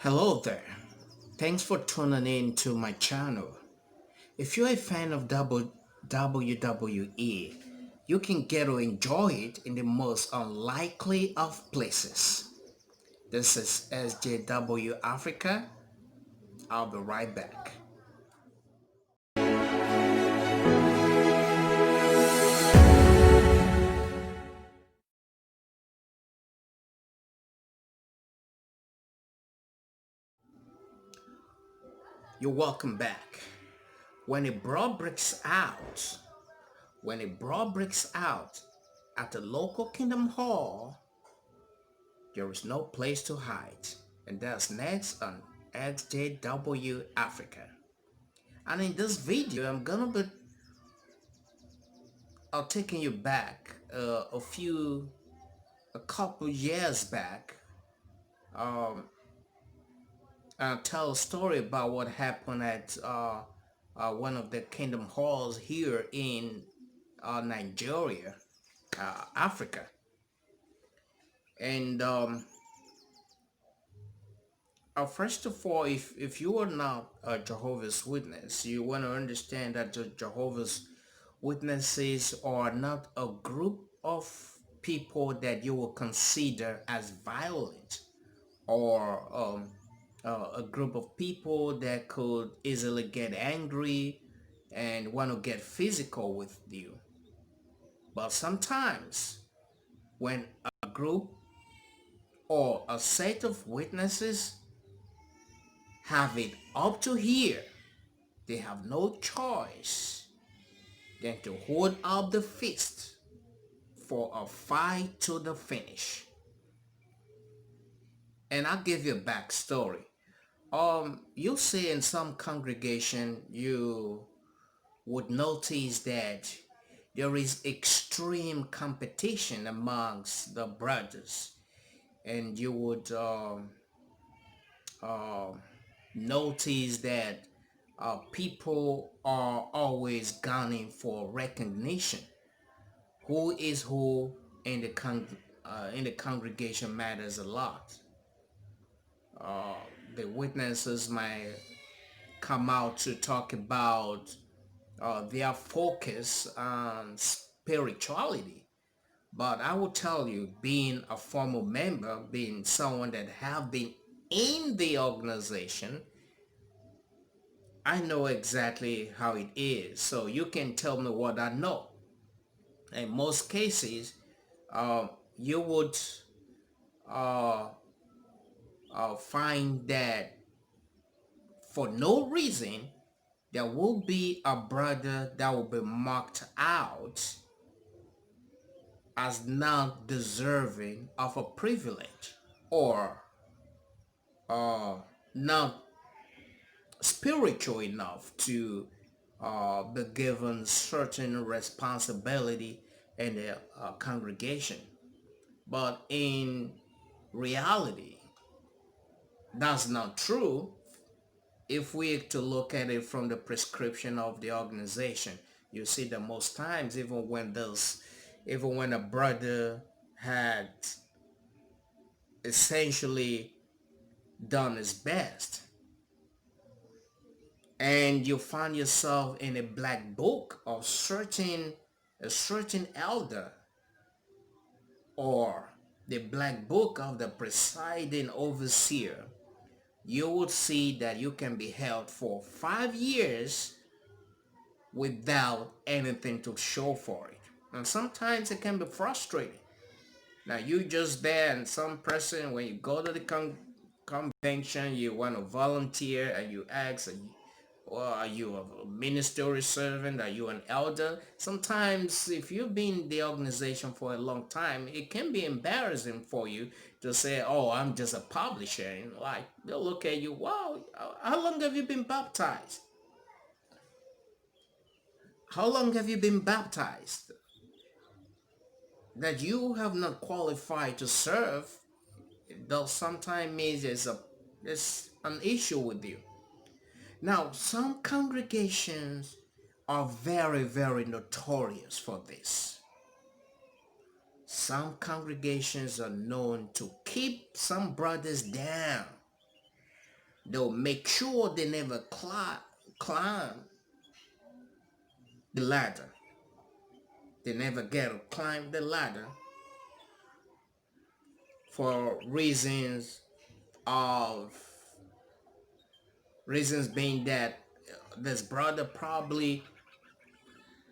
Hello there. Thanks for tuning in to my channel. If you're a fan of WWE, you can get to enjoy it in the most unlikely of places. This is SJW Africa. I'll be right back. You're welcome back. When a brawl breaks out, when a brawl breaks out at the local Kingdom Hall, there is no place to hide. And that's next on XJW Africa. And in this video, I'm gonna be taking you back a couple years back, um, and tell a story about what happened at one of the Kingdom Halls here in Nigeria, Africa. And first of all, if you are not a Jehovah's Witness, you want to understand that the Jehovah's Witnesses are not a group of people that you will consider as violent or a group of people that could easily get angry and want to get physical with you. But sometimes when a group or a set of witnesses have it up to here, they have no choice than to hold up the fist for a fight to the finish. And I'll give you a backstory. You'll see in some congregation you would notice that there is extreme competition amongst the brothers, and you would uh, notice that people are always gunning for recognition. Who is who in the congregation matters a lot. Uh, the witnesses might come out to talk about their focus on spirituality. But I will tell you, being a former member, being someone that have been in the organization, I know exactly how it is. So you can tell me what I know. In most cases, uh, you would uh, find that for no reason, there will be a brother that will be marked out as not deserving of a privilege or uh, not spiritual enough to be given certain responsibility in the congregation. But in reality, that's not true if we to look at it from the prescription of the organization. You see that most times, even when a brother had essentially done his best, and you find yourself in a black book of a certain elder, or the black book of the presiding overseer, you would see that you can be held for 5 years without anything to show for it. And sometimes it can be frustrating. Now you just there, and some person, when you go to the convention, you want to volunteer and you ask, well, are you a ministry servant? Are you an elder? Sometimes if you've been in the organization for a long time, it can be embarrassing for you to say, oh, I'm just a publisher. And like, they'll look at you, wow, how long have you been baptized? How long have you been baptized? That you have not qualified to serve, though sometimes means there's an issue with you. Now, some congregations are very, very notorious for this. Some congregations are known to keep some brothers down They'll make sure they never climb the ladder. They never get to climb the ladder for of reasons being that this brother probably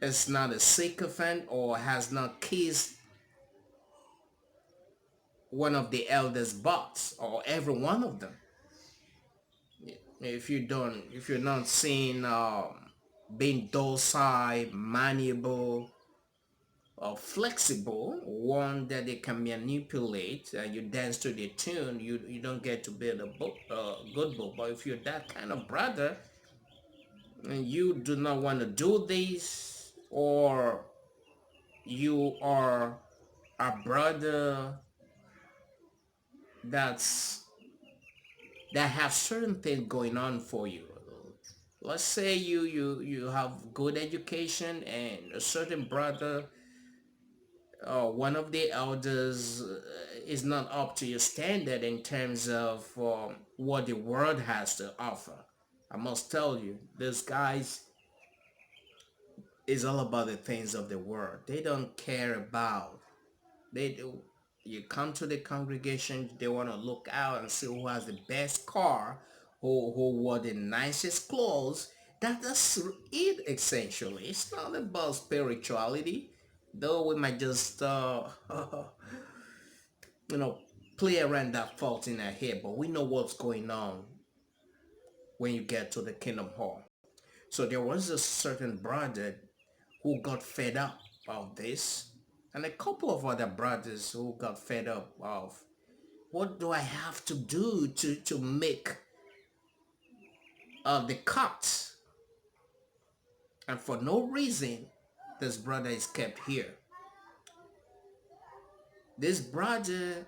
is not a sycophant or has not kissed one of the eldest butts or every one of them. If you're not seeing being docile, malleable, or flexible, one that they can manipulate, you dance to the tune, you don't get to build a book, good book. But if you're that kind of brother and you do not want to do this, or you are a brother that's that have certain things going on for you. Let's say you have good education and a certain brother, one of the elders, is not up to your standard in terms of what the world has to offer. I must tell you, these guys is all about the things of the world. They don't care about. They do. You come to the congregation, they want to look out and see who has the best car, who wore the nicest clothes. That's it essentially. It's not about spirituality, though we might just you know play around that fault in our head, but we know what's going on when you get to the kingdom hall. So there was a certain brother who got fed up of this, and a couple of other brothers who got fed up of what do I have to do to make the cut, and for no reason this brother is kept here. This brother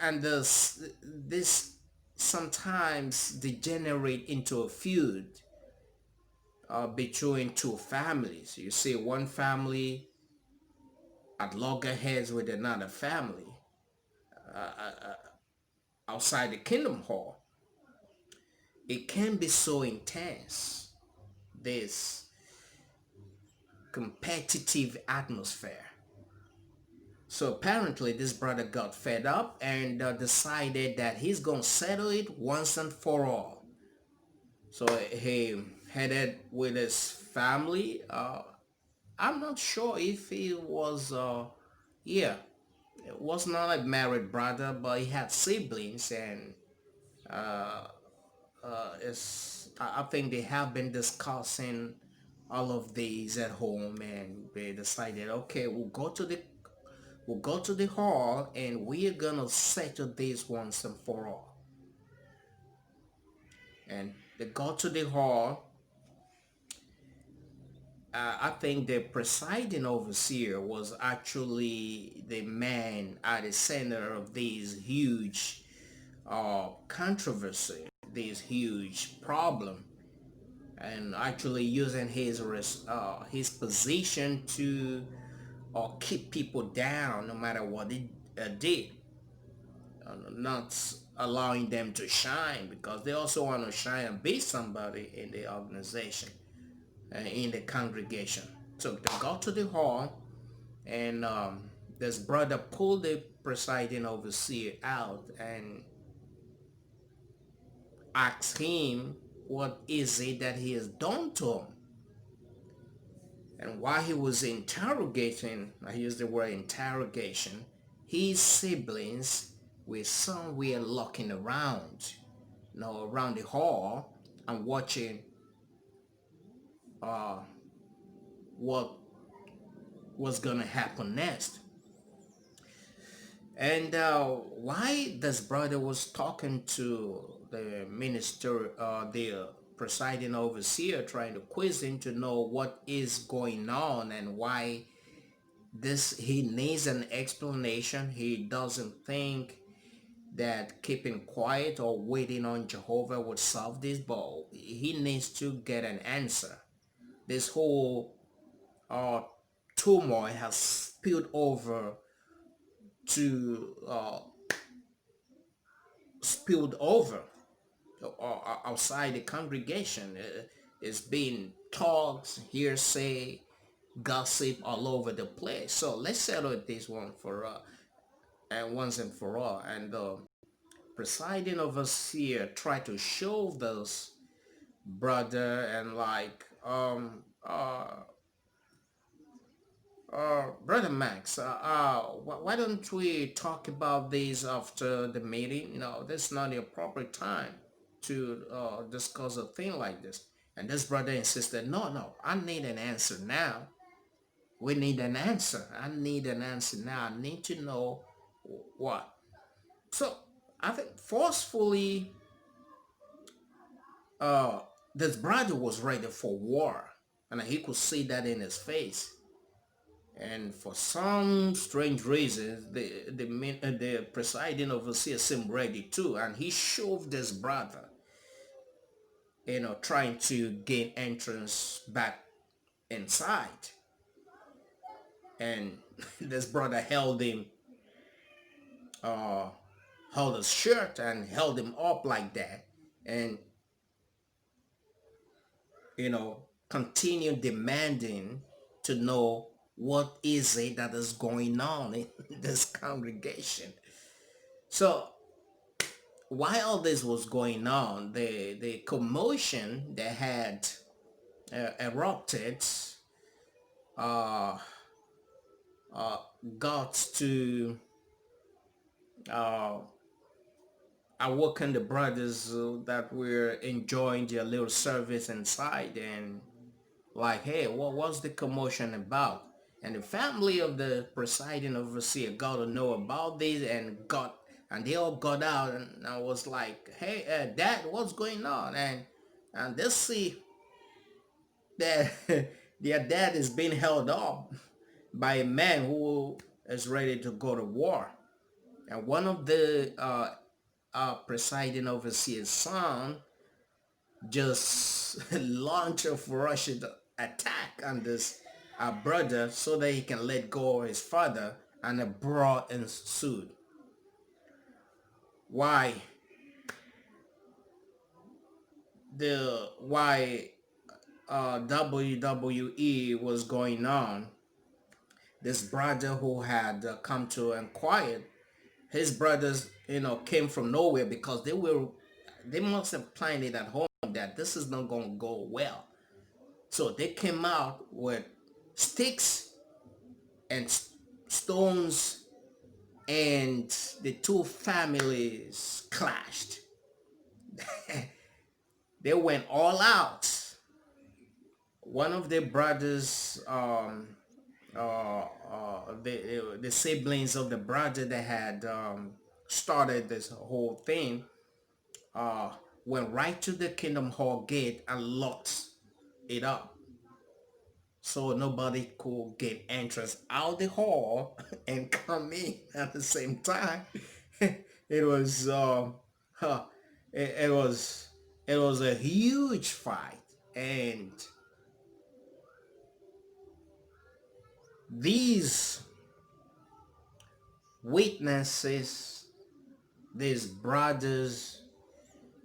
and this sometimes degenerate into a feud between two families. You see one family at loggerheads with another family outside the kingdom hall. It can be so intense, this competitive atmosphere. So apparently this brother got fed up and decided that he's going to settle it once and for all. So he headed with his family. I'm not sure if he was, yeah, it was not a married brother, but he had siblings, and I think they have been discussing all of these at home, and they decided, okay, we'll go to the hall and we're gonna settle this once and for all. And they go to the hall. I think the presiding overseer was actually the man at the center of this huge controversy, this huge problem, and actually using his position to keep people down no matter what they did, not allowing them to shine, because they also want to shine and be somebody in the organization, in the congregation. So they got to the hall, and this brother pulled the presiding overseer out and asked him what is it that he has done to him. And while he was interrogating, I use the word interrogation, his siblings were somewhere looking around, around the hall and watching what was gonna happen next. And why this brother was talking to the minister, the presiding overseer, trying to quiz him to know what is going on and why he needs an explanation. He doesn't think that keeping quiet or waiting on Jehovah would solve this, but he needs to get an answer. This whole turmoil has spilled over to outside the congregation. It's being talks, hearsay, gossip all over the place. So let's settle this one for and once and for all. And the presiding overseer try to show this brother and like Brother Max, why don't we talk about this after the meeting? That's not the appropriate time to discuss a thing like this. And this brother insisted, no, no, I need an answer now. We need an answer. I need an answer now. I need to know what. So I think forcefully, uh, this brother was ready for war, and he could see that in his face. And for some strange reasons, the presiding overseer seemed ready too, and he shoved his brother, trying to gain entrance back inside. And this brother held his shirt and held him up like that, and continued demanding to know what is it that is going on in this congregation. So while this was going on, the commotion that had erupted got to awoken the brothers that were enjoying their little service inside, and like, hey, what's the commotion about? And the family of the presiding overseer got to know about this, and they all got out, and I was like, hey, Dad, what's going on? And they see that their dad is being held up by a man who is ready to go to war. And one of the presiding overseer's son just launched a ferocious attack on this brother so that he can let go of his father, and a brawl ensued. Why WWE was going on, this brother who had come to inquire, his brothers came from nowhere because they must have planned it at home that this is not going to go well. So they came out with sticks and stones, and the two families clashed. They went all out. One of the brothers, the siblings of the brother that had started this whole thing, went right to the Kingdom Hall gate and locked it up, so nobody could get entrance out the hall and come in at the same time. It was it was a huge fight, and these witnesses, these brothers,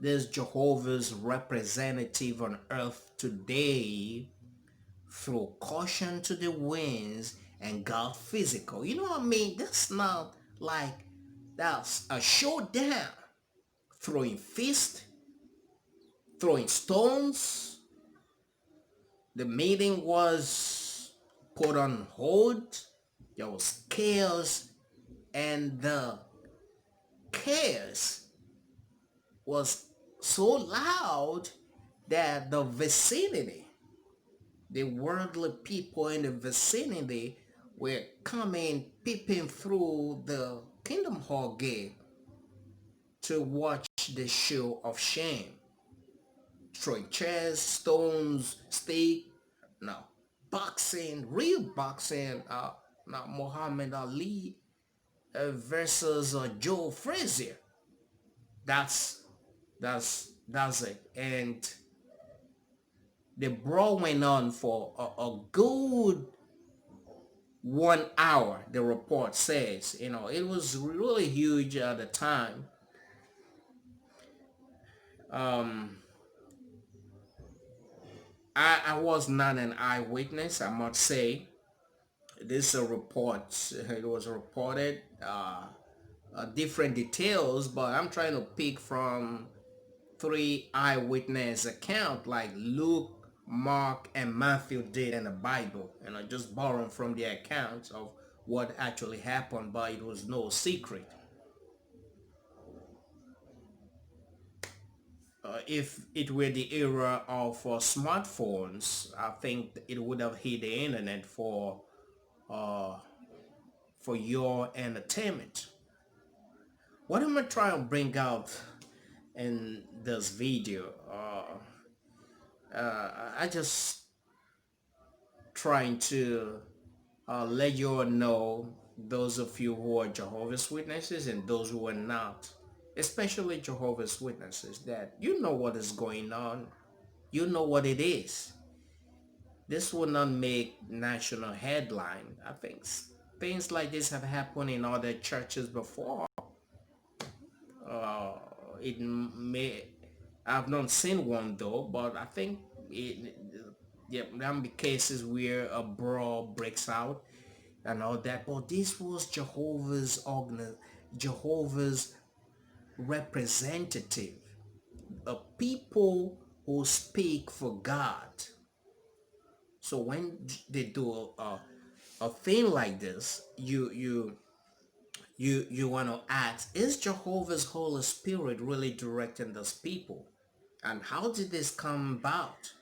this Jehovah's representative on earth today, throw caution to the winds and got physical. You know what I mean? That's not like that's a showdown. Throwing fists, throwing stones. The meeting was put on hold. There was chaos, and the chaos was so loud that the vicinity, the worldly people in the vicinity, were coming, peeping through the Kingdom Hall gate to watch the show of shame. Throwing chairs, stones, stick, no, boxing, real boxing, now Muhammad Ali versus Joe Frazier. That's it. And the brawl went on for a good 1 hour, the report says. It was really huge at the time. I was not an eyewitness, I must say. This report, it was reported, different details, but I'm trying to pick from three eyewitness account like Luke, Mark, and Matthew did in the Bible, and I just borrowed from the accounts of what actually happened, but it was no secret. If it were the era of smartphones, I think it would have hit the internet uh, for your entertainment. What am I trying to bring out in this video? I just trying to let you all know, those of you who are Jehovah's Witnesses and those who are not, especially Jehovah's Witnesses, that you know what is going on. You know what it is. This will not make national headline. I think things like this have happened in other churches before. Uh, it may, I've not seen one though, but I think it, yeah, there may be cases where a brawl breaks out and all that. But this was Jehovah's representative, a people who speak for God. So when they do a thing like this, you want to ask, is Jehovah's Holy Spirit really directing those people? And how did this come about?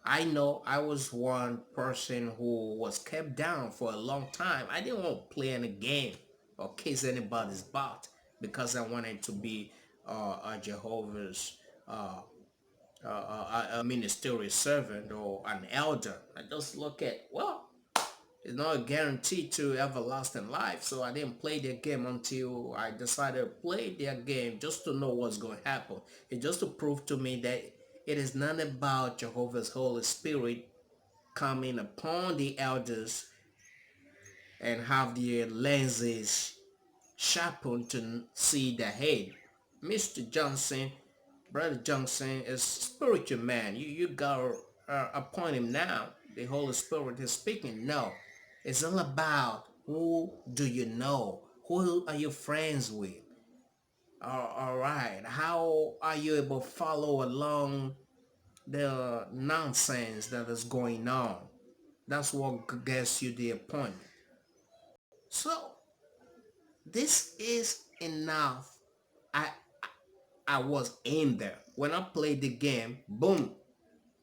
I know I was one person who was kept down for a long time. I didn't want to play any game or kiss anybody's butt because I wanted to be a Jehovah's a ministerial servant or an elder. I just look at, well, it's not a guarantee to everlasting life. So I didn't play their game until I decided to play their game just to know what's going to happen. It's just to prove to me that it is not about Jehovah's Holy Spirit coming upon the elders and have their lenses sharpened to see the head. Mr. Johnson, Brother Johnson is spiritual man. You gotta appoint him now. The Holy Spirit is speaking. No, it's all about who do you know? Who are you friends with? All right. How are you able to follow along the nonsense that is going on? That's what gets you the appointment. So this is enough. I I was in there. When I played the game, boom.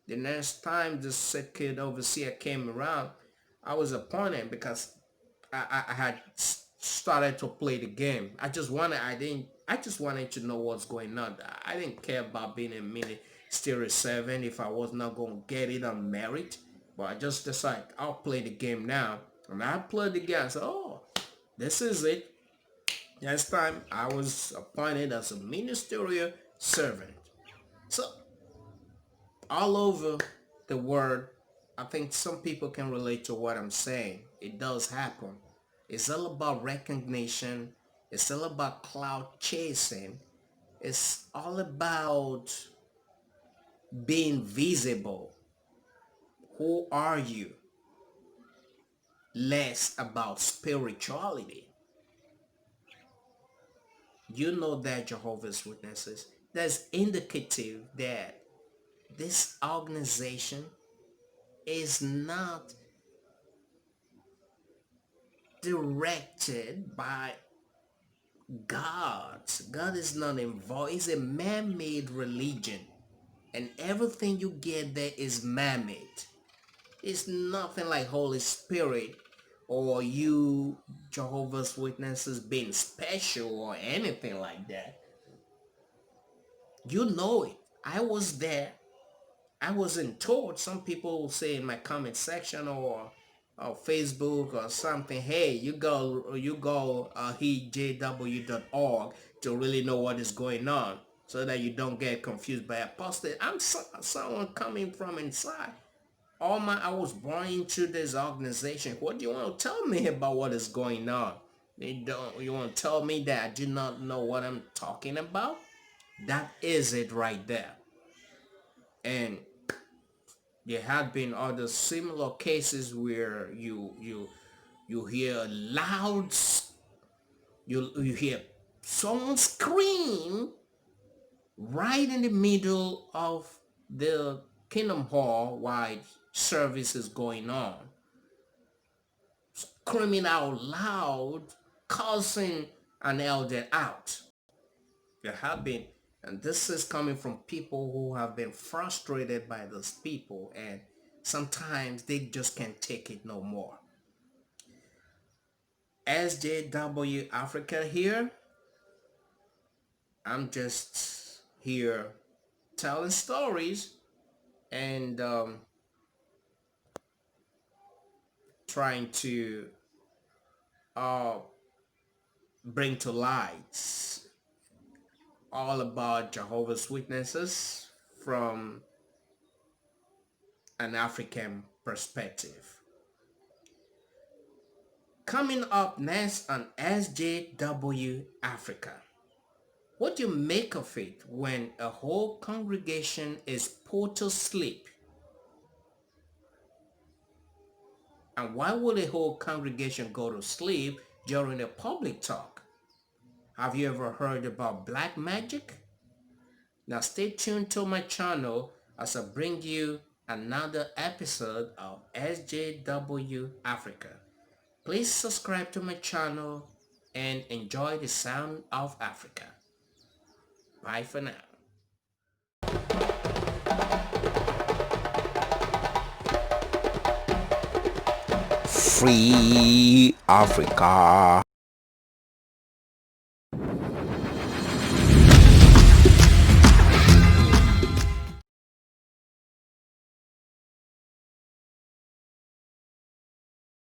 The next time the circuit overseer came around, I was appointed because I had started to play the game. I just wanted to know what's going on. I didn't care about being a ministerial servant if I was not going to get it on merit. But I just decided I'll play the game now. And I played the game. I said, oh, this is it. Next time I was appointed as a ministerial servant. So all over the world, I think some people can relate to what I'm saying. It does happen. It's all about recognition. It's all about cloud chasing. It's all about being visible. Who are you? Less about spirituality. You know that Jehovah's Witnesses, that's indicative that this organization is not directed by God. God is not involved. It's a man-made religion. And everything you get there is man-made. It's nothing like Holy Spirit or you Jehovah's Witnesses being special or anything like that. You know it. I was there. I wasn't told. Some people will say in my comment section or Facebook or something, hey, you go hejw.org to really know what is going on so that you don't get confused by apostate. I'm someone coming from inside. I was born into this organization. What do you want to tell me about what is going on? You want to tell me that I do not know what I'm talking about? That is it right there. And There have been other similar cases where you hear you hear someone scream right in the middle of the Kingdom Hall while service is going on, screaming out loud, causing an elder out. There have been, and this is coming from people who have been frustrated by those people, and sometimes they just can't take it no more. SJW Africa here. I'm just here telling stories and trying to uh, bring to light all about Jehovah's Witnesses from an African perspective. Coming up next on SJW Africa. What do you make of it when a whole congregation is put to sleep? And why would a whole congregation go to sleep during a public talk? Have you ever heard about black magic? Now stay tuned to my channel as I bring you another episode of SJW Africa. Please subscribe to my channel and enjoy the sound of Africa. Bye for now. Free Africa.